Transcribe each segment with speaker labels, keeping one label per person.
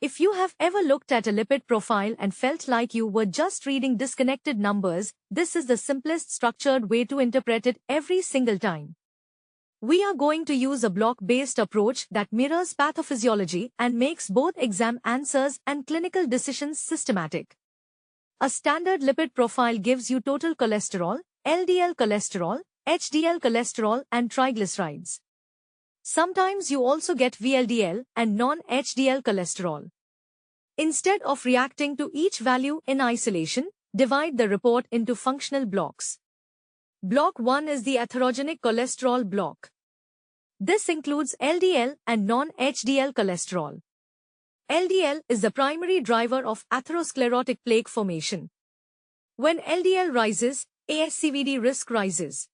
Speaker 1: If you have ever looked at a lipid profile and felt like you were just reading disconnected numbers, this is the simplest structured way to interpret it every single time. We are going to use a block-based approach that mirrors pathophysiology and makes both exam answers and clinical decisions systematic. A standard lipid profile gives you total cholesterol, LDL cholesterol, HDL cholesterol, and triglycerides. Sometimes you also get VLDL and non-HDL cholesterol. Instead of reacting to each value in isolation, divide the report into functional blocks. Block 1 is the atherogenic cholesterol block. This includes LDL and non-HDL cholesterol. LDL is the primary driver of atherosclerotic plaque formation. When LDL rises, ASCVD risk rises.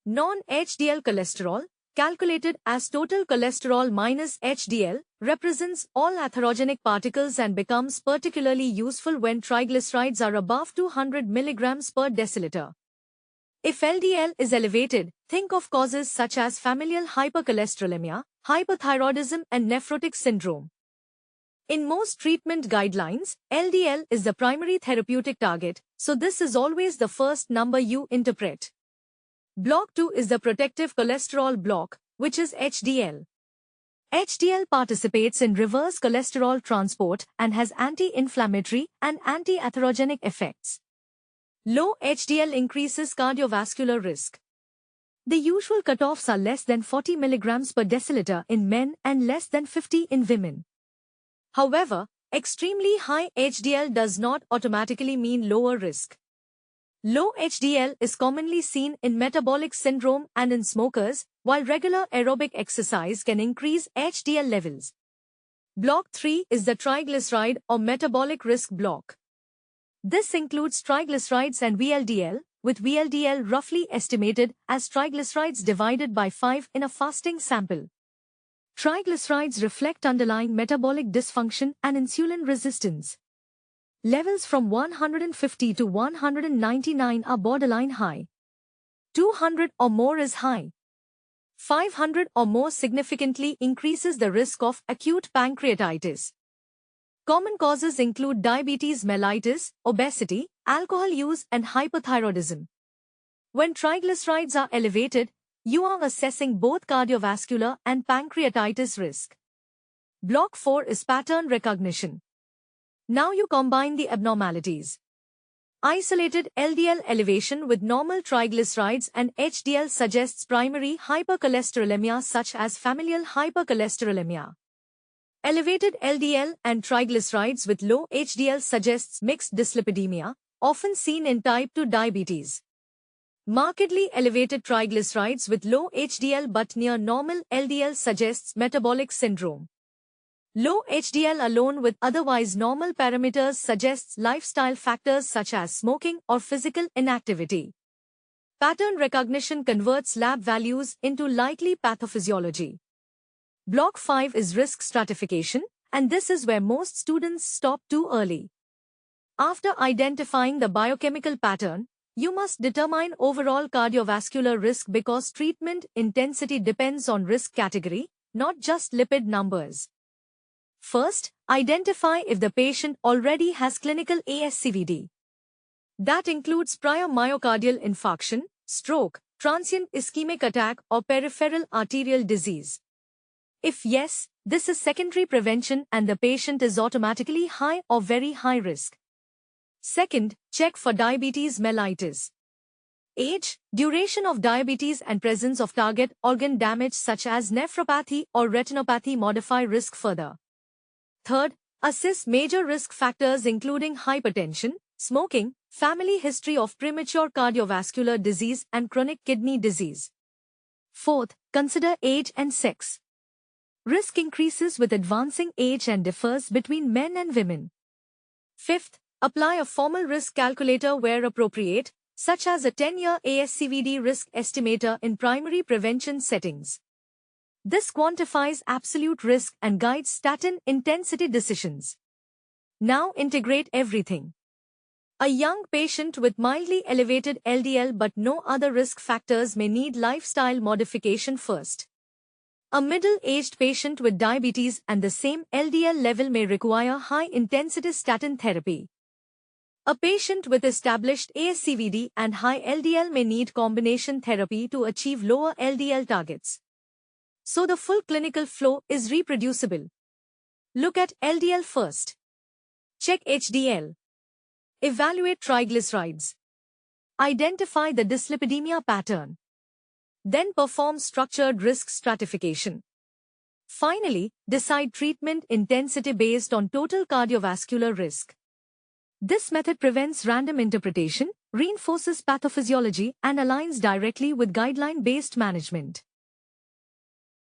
Speaker 1: Non-HDL cholesterol, calculated as total cholesterol minus HDL, represents all atherogenic particles and becomes particularly useful when triglycerides are above 200 mg per deciliter. If LDL is elevated, think of causes such as familial hypercholesterolemia, hypothyroidism, and nephrotic syndrome. In most treatment guidelines, LDL is the primary therapeutic target, so this is always the first number you interpret. Block 2 is the protective cholesterol block, which is HDL. HDL participates in reverse cholesterol transport and has anti-inflammatory and anti-atherogenic effects. Low HDL increases cardiovascular risk. The usual cutoffs are less than 40 mg per deciliter in men and less than 50 in women. However, extremely high HDL does not automatically mean lower risk. Low HDL is commonly seen in metabolic syndrome and in smokers, while regular aerobic exercise can increase HDL levels. Block 3 is the triglyceride or metabolic risk block. This includes triglycerides and VLDL, with VLDL roughly estimated as triglycerides divided by 5 in a fasting sample. Triglycerides reflect underlying metabolic dysfunction and insulin resistance. Levels from 150 to 199 are borderline high. 200 or more is high. 500 or more significantly increases the risk of acute pancreatitis. Common causes include diabetes mellitus, obesity, alcohol use, and hypothyroidism. When triglycerides are elevated, you are assessing both cardiovascular and pancreatitis risk. Block 4 is pattern recognition. Now you combine the abnormalities. Isolated LDL elevation with normal triglycerides and HDL suggests primary hypercholesterolemia such as familial hypercholesterolemia. Elevated LDL and triglycerides with low HDL suggests mixed dyslipidemia, often seen in type 2 diabetes. Markedly elevated triglycerides with low HDL but near normal LDL suggests metabolic syndrome. Low HDL alone with otherwise normal parameters suggests lifestyle factors such as smoking or physical inactivity. Pattern recognition converts lab values into likely pathophysiology. Block 5 is risk stratification, and this is where most students stop too early. After identifying the biochemical pattern, you must determine overall cardiovascular risk because treatment intensity depends on risk category, not just lipid numbers. First, identify if the patient already has clinical ASCVD. That includes prior myocardial infarction, stroke, transient ischemic attack, or peripheral arterial disease. If yes, this is secondary prevention and the patient is automatically high or very high risk. Second, check for diabetes mellitus. Age, duration of diabetes and presence of target organ damage such as nephropathy or retinopathy modify risk further. Third, assess major risk factors including hypertension, smoking, family history of premature cardiovascular disease and chronic kidney disease. Fourth, consider age and sex. Risk increases with advancing age and differs between men and women. Fifth, apply a formal risk calculator where appropriate, such as a 10-year ASCVD risk estimator in primary prevention settings. This quantifies absolute risk and guides statin intensity decisions. Now integrate everything. A young patient with mildly elevated LDL but no other risk factors may need lifestyle modification first. A middle-aged patient with diabetes and the same LDL level may require high-intensity statin therapy. A patient with established ASCVD and high LDL may need combination therapy to achieve lower LDL targets. So the full clinical flow is reproducible. Look at LDL first. Check HDL. Evaluate triglycerides. Identify the dyslipidemia pattern. Then perform structured risk stratification. Finally, decide treatment intensity based on total cardiovascular risk. This method prevents random interpretation, reinforces pathophysiology, and aligns directly with guideline-based management.